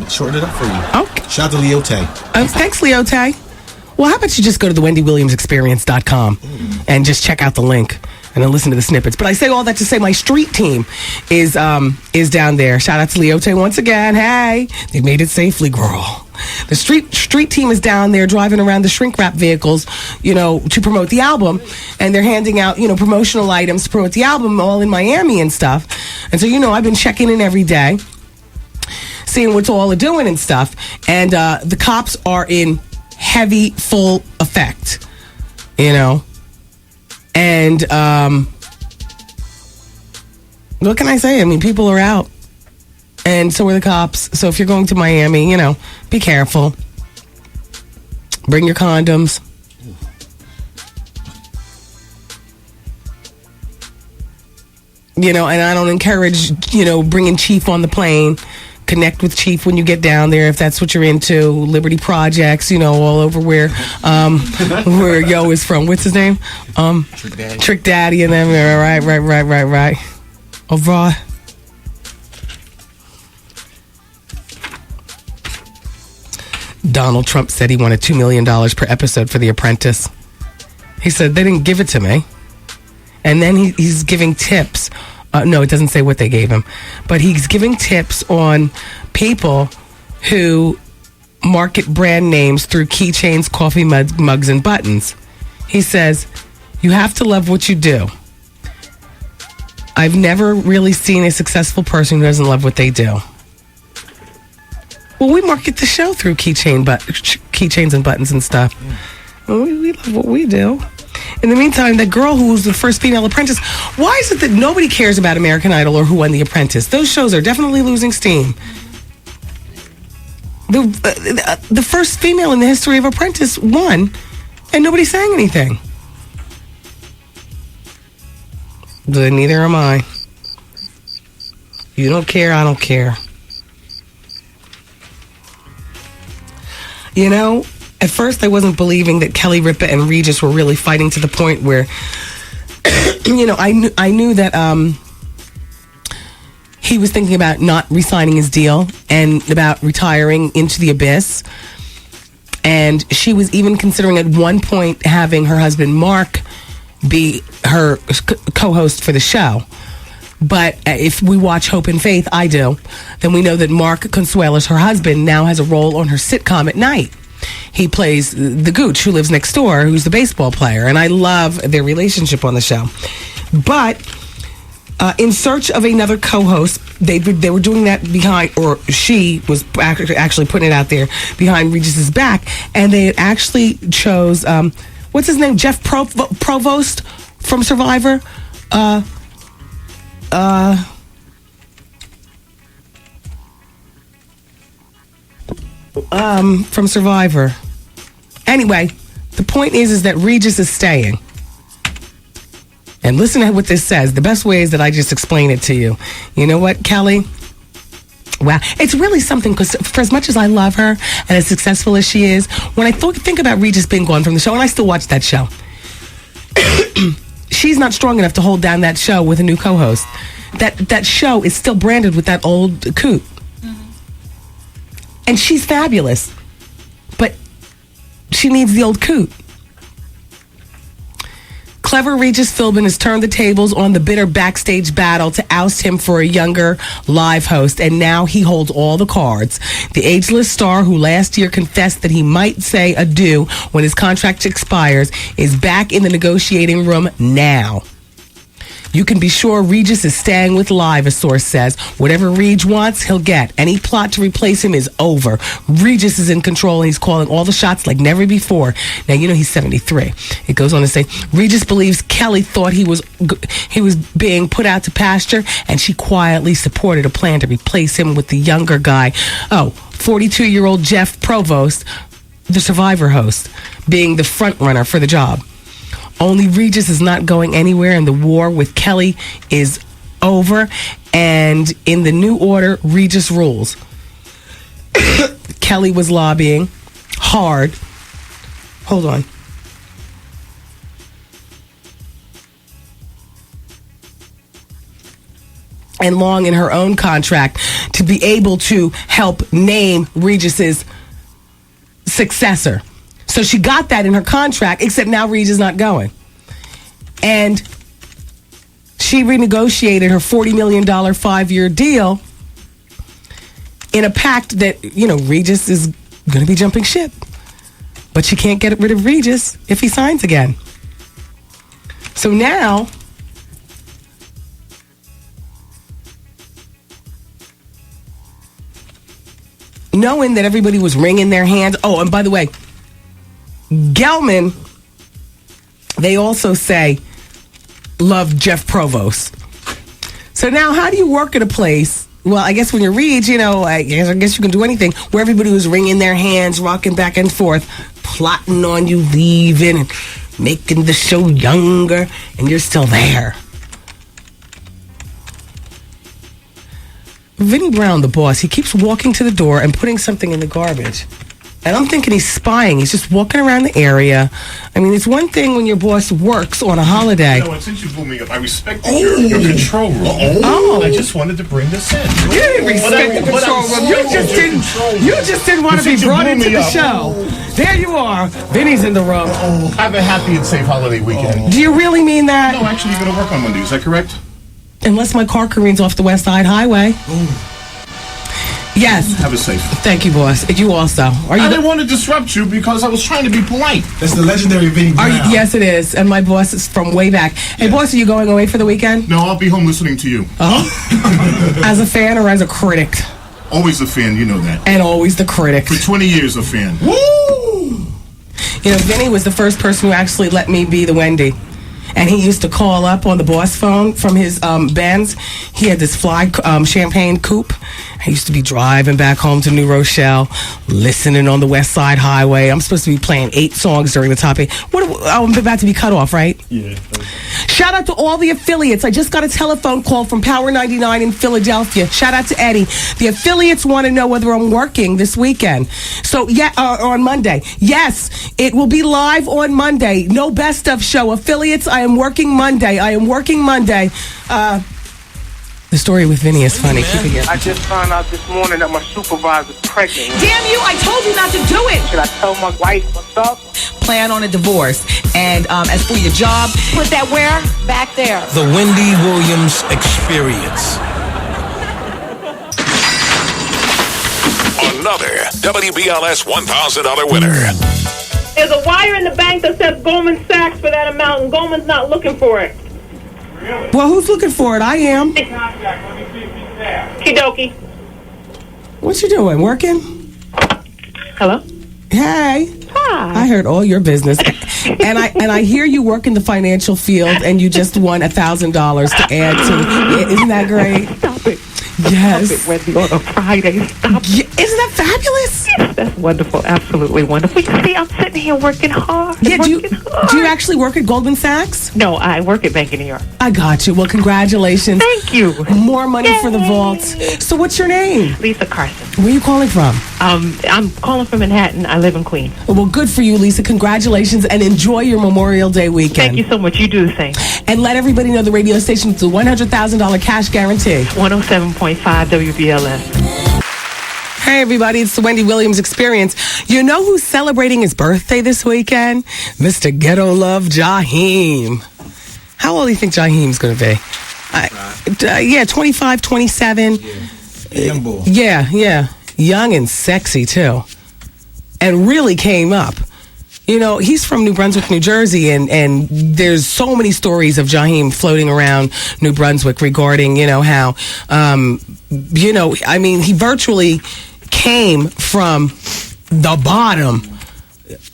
shorten it up for you. Okay. Shout out to Leote. Thanks, Leote. Well, how about you just go to the WendyWilliamsExperience.com and just check out the link and then listen to the snippets. But I say all that to say my street team is down there. Shout out to Leote once again. Hey, they made it safely, girl. The street team is down there driving around the shrink wrap vehicles, to promote the album, and they're handing out, promotional items to promote the album all in Miami and stuff. And so, I've been checking in every day, seeing what's all doing and stuff. And the cops are in heavy, full effect, And what can I say? I mean, people are out. And so are the cops. So if you're going to Miami, be careful. Bring your condoms. And I don't encourage, bringing Chief on the plane. Connect with Chief when you get down there if that's what you're into. Liberty Projects, all over where Yo is from. What's his name? Trick Daddy and them. Right. All right. Donald Trump said he wanted $2 million per episode for The Apprentice. He said they didn't give it to me. And then he's giving tips. No, it doesn't say what they gave him. But he's giving tips on people who market brand names through keychains, coffee mugs, and buttons. He says, you have to love what you do. I've never really seen a successful person who doesn't love what they do. Well, we market the show through keychains and buttons and stuff. Well, we love what we do. In the meantime, that girl who was the first female apprentice, why is it that nobody cares about American Idol or Who Won the Apprentice? Those shows are definitely losing steam. The first female in the history of Apprentice won, and nobody sang anything. But neither am I. You don't care, I don't care. At first I wasn't believing that Kelly Ripa and Regis were really fighting to the point where, I knew that he was thinking about not re-signing his deal and about retiring into the abyss. And she was even considering at one point having her husband Mark be her co-host for the show. But if we watch Hope and Faith, I do, then we know that Mark Consuelos, her husband, now has a role on her sitcom at night. He plays the Gooch who lives next door, who's the baseball player. And I love their relationship on the show. But in search of another co-host, they were doing that behind, or she was actually putting it out there behind Regis's back. And they actually chose, what's his name? Jeff Provost from Survivor. From Survivor. Anyway, the point is that Regis is staying. And listen to what this says. The best way is that I just explain it to you. You know what, Kelly? Wow. It's really something, because for as much as I love her and as successful as she is, when I think about Regis being gone from the show, and I still watch that show, she's not strong enough to hold down that show with a new co-host. That show is still branded with that old coot. And she's fabulous. But she needs the old coot. Clever Regis Philbin has turned the tables on the bitter backstage battle to oust him for a younger live host, and now he holds all the cards. The ageless star, who last year confessed that he might say adieu when his contract expires, is back in the negotiating room now. You can be sure Regis is staying with Live, a source says. Whatever Reg wants, he'll get. Any plot to replace him is over. Regis is in control, and he's calling all the shots like never before. Now, he's 73. It goes on to say, Regis believes Kelly thought he was being put out to pasture, and she quietly supported a plan to replace him with the younger guy. 42-year-old Jeff Provost, the Survivor host, being the front runner for the job. Only Regis is not going anywhere, and the war with Kelly is over. And in the new order, Regis rules. Kelly was lobbying hard. Hold on. And long in her own contract to be able to help name Regis's successor. So she got that in her contract, except now Regis is not going. And she renegotiated her $40 million 5-year deal in a pact that, Regis is going to be jumping ship. But she can't get rid of Regis if he signs again. So now, knowing that everybody was wringing their hands. Oh, and by the way, Gelman, they also say, loved Jeff Provost. So now, how do you work at a place? Well, I guess when you're Reed, I guess you can do anything, where everybody was wringing their hands, rocking back and forth, plotting on you leaving and making the show younger, and you're still there. Vinnie Brown, the boss, he keeps walking to the door and putting something in the garbage. And I'm thinking he's spying. He's just walking around the area. I mean, it's one thing when your boss works on a holiday. Since you blew me up, I respect your control room. I just wanted to bring this in. You didn't respect the control room. You just didn't want to be brought into the show. There you are. Vinny's in the room. Have a happy and safe holiday weekend. Do you really mean that? No, actually, you're going to work on Monday. Is that correct? Unless my car careens off the West Side Highway. Yes. Have a safe. Thank you, boss. You also. I didn't want to disrupt you because I was trying to be polite. That's the legendary Vinnie Brown. Yes, it is. And my boss is from way back. Hey, boss, are you going away for the weekend? No, I'll be home listening to you. Oh. As a fan or as a critic? Always a fan, you know that. And always the critic. For 20 years, a fan. Woo! Vinny was the first person who actually let me be the Wendy. And he used to call up on the boss phone from his Benz. He had this fly champagne coupe. I used to be driving back home to New Rochelle, listening on the West Side Highway. I'm supposed to be playing 8 songs during the top 8. I'm about to be cut off, right? Yeah. Shout out to all the affiliates. I just got a telephone call from Power 99 in Philadelphia. Shout out to Eddie. The affiliates want to know whether I'm working this weekend. So, on Monday. Yes, it will be live on Monday. No best of show. Affiliates, I am working Monday. The story with Vinny is funny. Keep it. I just found out this morning that my supervisor's pregnant. Damn you, I told you not to do it. Should I tell my wife what's up? Plan on a divorce. And as for your job, put that where? Back there. The Wendy Williams Experience. Another WBLS $1,000 winner. There's a wire in the bank that says Goldman Sachs for that amount, and Goldman's not looking for it. Really? Well, who's looking for it? I am. Kidoki. What you doing? Working? Hello? Hey. Hi. I heard all your business. and I hear you work in the financial field, and you just won $1,000 to add to. Isn't that great? Stop it. Yes. Stop it, Wendy, on a Friday. Stop. Yeah, isn't that fabulous? Yes, that's wonderful. Absolutely wonderful. You see, I'm sitting here working hard. Yeah, do you actually work at Goldman Sachs? No, I work at Bank of New York. I got you. Well, congratulations. Thank you. More money for the vaults. So what's your name? Lisa Carson. Where are you calling from? I'm calling from Manhattan. I live in Queens. Well, good for you, Lisa. Congratulations, and enjoy your Memorial Day weekend. Thank you so much. You do the same. And let everybody know the radio station with the $100,000 cash guarantee. 107.5 WBLS. Hey, everybody. It's the Wendy Williams Experience. You know who's celebrating his birthday this weekend? Mr. Ghetto Love Jaheim. How old do you think Jaheim's going to be? 25, 27. Young boy. Yeah. Young and sexy, too. And really came up. You know, he's from New Brunswick, New Jersey, and there's so many stories of Jaheim floating around New Brunswick regarding, how, he virtually came from the bottom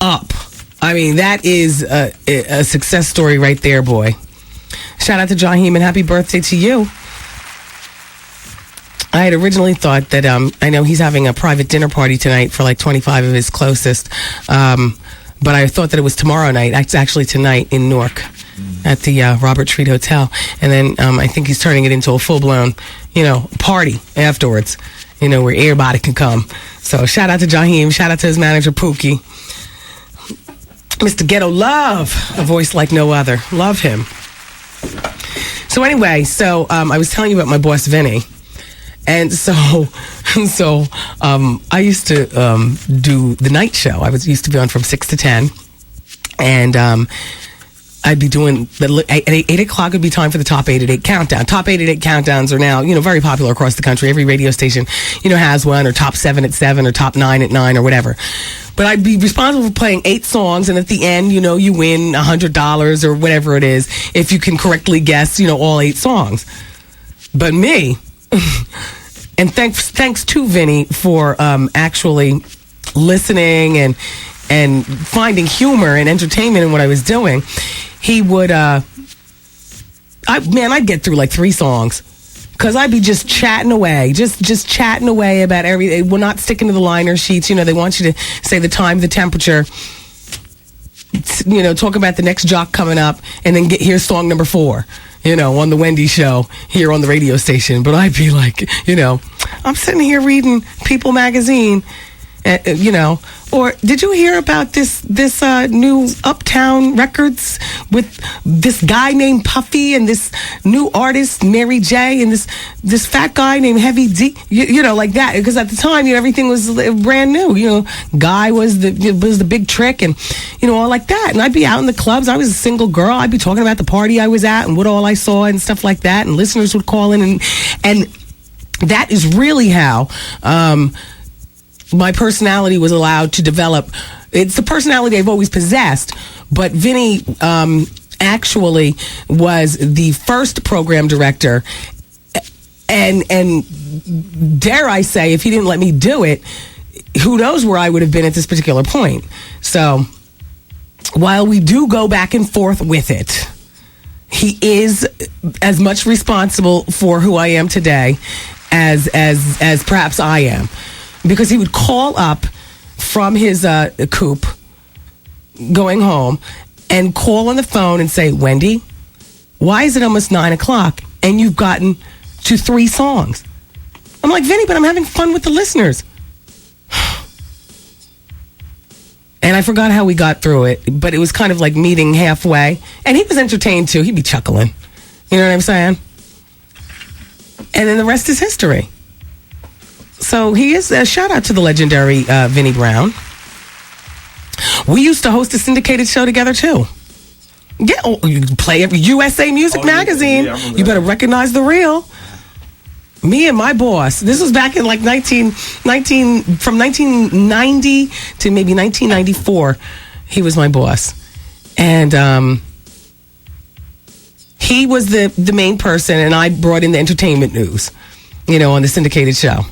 up. I mean, that is a success story right there, boy. Shout out to Jaheim and happy birthday to you. I had originally thought that, I know he's having a private dinner party tonight for like 25 of his closest, but I thought that it was tomorrow night. It's actually tonight in Newark at the Robert Treat Hotel. And then I think he's turning it into a full-blown, party afterwards. where everybody can come. So shout out to Jaheim. Shout out to his manager, Pookie. Mr. Ghetto Love, a voice like no other. Love him. So anyway, I was telling you about my boss, Vinny. And so I used to do the night show. I used to be on from 6 to 10. And I'd be doing at 8 o'clock would be time for the Top 8 at 8 countdown. Top 8 at 8 countdowns are now, very popular across the country. Every radio station, has one, or Top 7 at 7, or Top 9 at 9, or whatever. But I'd be responsible for playing 8 songs, and at the end, you win $100 or whatever it is if you can correctly guess, all 8 songs. But me, and thanks to Vinny for actually listening and finding humor and entertainment in what I was doing. He would, I'd get through like 3 songs. Because I'd be just chatting away, just chatting away about everything. We're not sticking to the liner sheets. They want you to say the time, the temperature, talk about the next jock coming up, and then here's song number 4, on the Wendy show here on the radio station. But I'd be like, I'm sitting here reading People magazine, or did you hear about this new Uptown Records with this guy named Puffy and this new artist Mary J and this fat guy named Heavy D, like that, because at the time everything was brand new. Guy was the big trick, and all like that. And I'd be out in the clubs. I was a single girl. I'd be talking about the party I was at and what all I saw and stuff like that. And listeners would call in, and that is really how my personality was allowed to develop. It's the personality I've always possessed, but Vinny actually was the first program director, and dare I say, if he didn't let me do it, who knows where I would have been at this particular point. So while we do go back and forth with it, he is as much responsible for who I am today as perhaps I am. Because he would call up from his coupe going home and call on the phone and say, Wendy, why is it almost 9 o'clock and you've gotten to 3 songs? I'm like, Vinny, but I'm having fun with the listeners. And I forgot how we got through it, but it was kind of like meeting halfway. And he was entertained too. He'd be chuckling. You know what I'm saying? And then the rest is history. So he is a shout out to the legendary Vinnie Brown. We used to host a syndicated show together too. Yeah, you play every USA Music Magazine. Yeah, you better recognize the real. Me and my boss. This was back in like 1990 to maybe 1994. He was my boss, and he was the main person, and I brought in the entertainment news. On the syndicated show.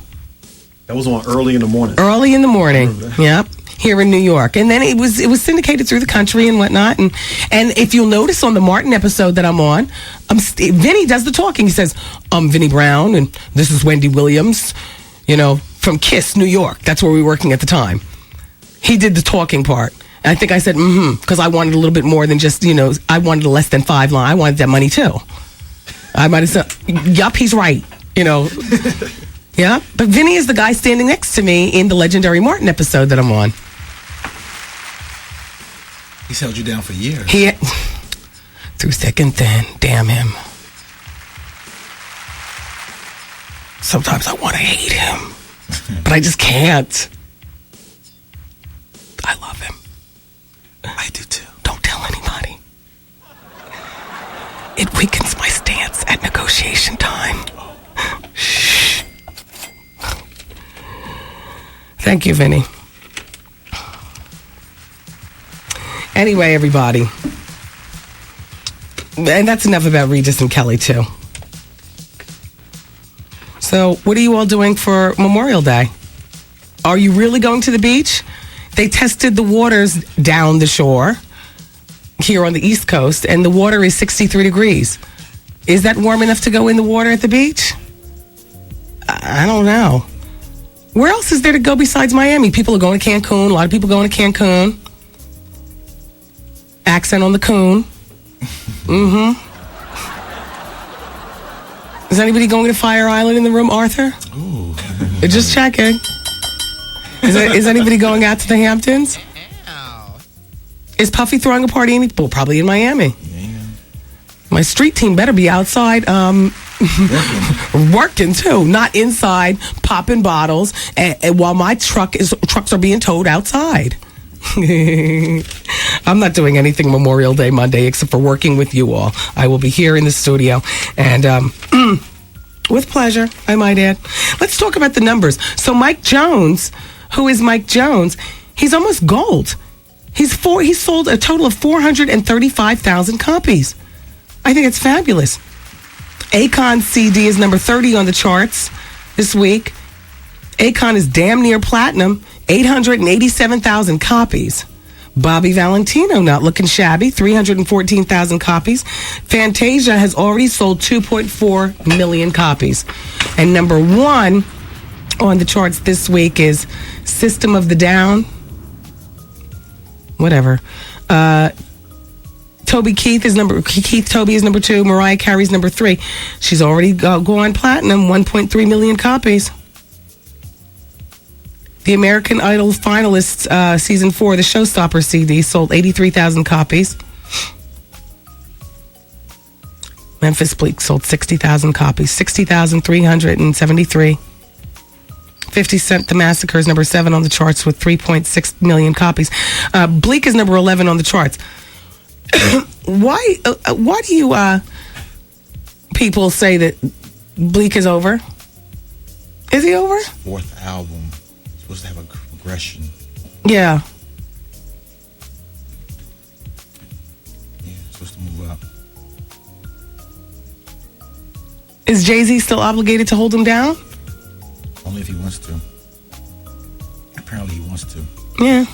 That was on early in the morning. Early in the morning, yep, here in New York. And then it was syndicated through the country and whatnot. And if you'll notice on the Martin episode that I'm on, Vinny does the talking. He says, I'm Vinnie Brown, and this is Wendy Williams, from Kiss, New York. That's where we were working at the time. He did the talking part. And I think I said, because I wanted a little bit more than just, I wanted a less than 5 line. I wanted that money too. I might have said, yup, he's right, Yeah, but Vinny is the guy standing next to me in the legendary Martin episode that I'm on. He's held you down for years. Through thick and thin, damn him. Sometimes I want to hate him, but I just can't. I love him. I do too. Don't tell anybody. It weakens my stance at negotiation time. Shh. Thank you, Vinny. Anyway, everybody. And that's enough about Regis and Kelly, too. So, what are you all doing for Memorial Day? Are you really going to the beach? They tested the waters down the shore here on the East Coast, and the water is 63 degrees. Is that warm enough to go in the water at the beach? I don't know. Where else is there to go besides Miami? People are going to Cancun. A lot of people going to Cancun. Accent on the coon. Is anybody going to Fire Island in the room, Arthur? Ooh. Just checking. Is anybody going out to the Hamptons? Is Puffy throwing a party well, probably in Miami? Yeah. My street team better be outside working too, not inside popping bottles and while my trucks are being towed outside. I'm not doing anything Memorial Day Monday except for working with you all. I will be here in the studio and with pleasure, I might add. Let's talk about the numbers. So Mike Jones, who is Mike Jones? He's almost gold. He sold a total of 435,000 copies. I think it's fabulous. Akon's CD is number 30 on the charts this week. Akon is damn near platinum, 887,000 copies. Bobby Valentino, not looking shabby, 314,000 copies. Fantasia has already sold 2.4 million copies. And number 1 on the charts this week is System of the Down. Whatever. Keith Toby is number 2. Mariah Carey's number 3. She's already gone platinum, 1.3 million copies. The American Idol finalists, season 4, the Showstopper CD, sold 83,000 copies. Memphis Bleak sold 60,000 copies, 60,373. 50 Cent, The Massacre is number 7 on the charts with 3.6 million copies. Bleak is number 11 on the charts. Why do you people say that Bleak is over? Is he over? 4th album. Supposed to have a progression. Yeah. Yeah, supposed to move up. Is Jay-Z still obligated to hold him down? Only if he wants to. Apparently he wants to. Yeah.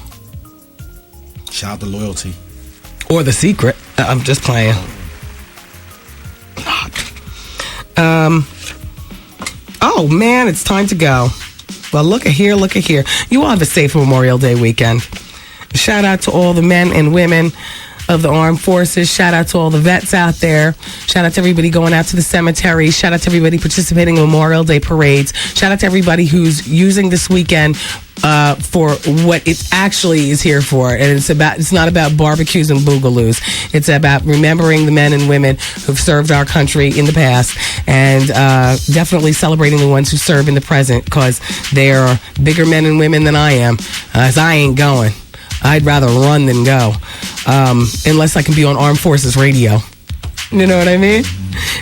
Shout out to Loyalty. Or The Secret. I'm just playing. Oh, man, it's time to go. Well, look at here. You all have a safe Memorial Day weekend. Shout out to all the men and women of the armed forces. Shout out to all the vets out there. Shout out to everybody going out to the cemetery. Shout out to everybody participating in Memorial Day parades. Shout out to everybody who's using this weekend for what it actually is here for. And it's not about barbecues and boogaloos. It's about remembering the men and women who've served our country in the past and definitely celebrating the ones who serve in the present because they are bigger men and women than I am. As I ain't going. I'd rather run than go, unless I can be on Armed Forces Radio. You know what I mean?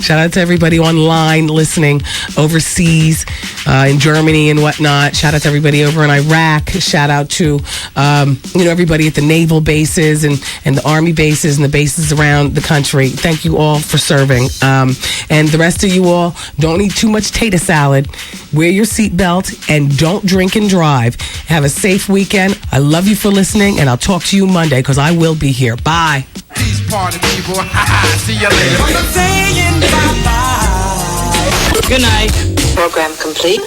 Shout out to everybody online listening overseas in Germany and whatnot. Shout out to everybody over in Iraq. Shout out to everybody at the naval bases and the army bases and the bases around the country. Thank you all for serving. And the rest of you all, don't eat too much tater salad. Wear your seatbelt and don't drink and drive. Have a safe weekend. I love you for listening, and I'll talk to you Monday because I will be here. Bye. Peace party people. See you later. Good night. Program complete.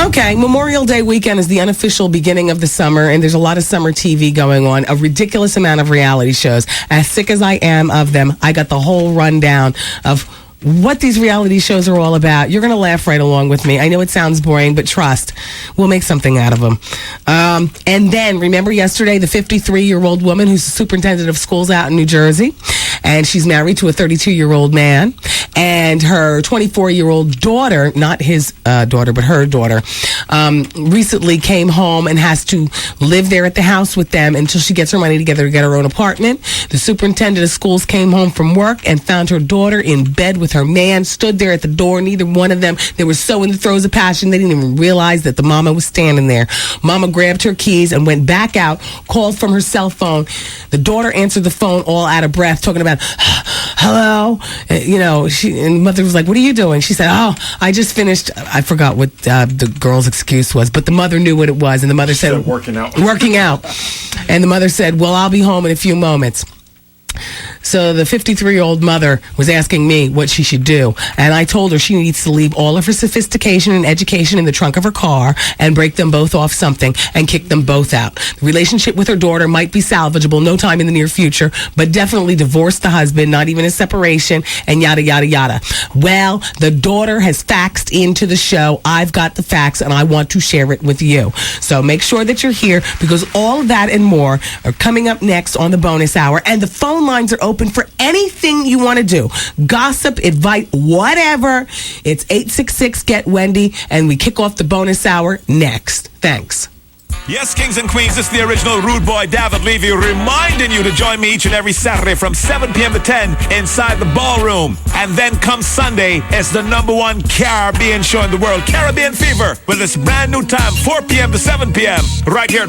Okay, Memorial Day weekend is the unofficial beginning of the summer, and there's a lot of summer TV going on, a ridiculous amount of reality shows. As sick as I am of them, I got the whole rundown of what these reality shows are all about. You're going to laugh right along with me. I know it sounds boring, but trust, we'll make something out of them. And then, remember yesterday, the 53-year-old woman who's the superintendent of schools out in New Jersey, and she's married to a 32-year-old man, and her 24-year-old daughter, not his daughter, but her daughter, recently came home and has to live there at the house with them until she gets her money together to get her own apartment. The superintendent of schools came home from work and found her daughter in bed with her man, stood there at the door. Neither one of them, they were so in the throes of passion, they didn't even realize that the mama was standing there. Mama grabbed her keys and went back out, called from her cell phone. The daughter answered the phone all out of breath, talking about, hello? And mother was like, what are you doing? She said, oh, I just finished. I forgot what the girl's excuse was, but the mother knew what it was. And the mother said, working out. Working out. And the mother said, well, I'll be home in a few moments. So the 53-year-old mother was asking me what she should do. And I told her she needs to leave all of her sophistication and education in the trunk of her car and break them both off something and kick them both out. The relationship with her daughter might be salvageable, no time in the near future, but definitely divorce the husband, not even a separation, and yada, yada, yada. Well, the daughter has faxed into the show. I've got the fax, and I want to share it with you. So make sure that you're here, because all of that and more are coming up next on the bonus hour. And the phone lines are open for anything you want to do. Gossip, advice, whatever. It's 866-GET-WENDY, and we kick off the bonus hour next. Thanks. Yes, kings and queens, this is the original Rude Boy, David Levy, reminding you to join me each and every Saturday from 7 p.m. to 10 inside the ballroom. And then come Sunday, it's the #1 Caribbean show in the world, Caribbean Fever, with its brand new time, 4 p.m. to 7 p.m. right here at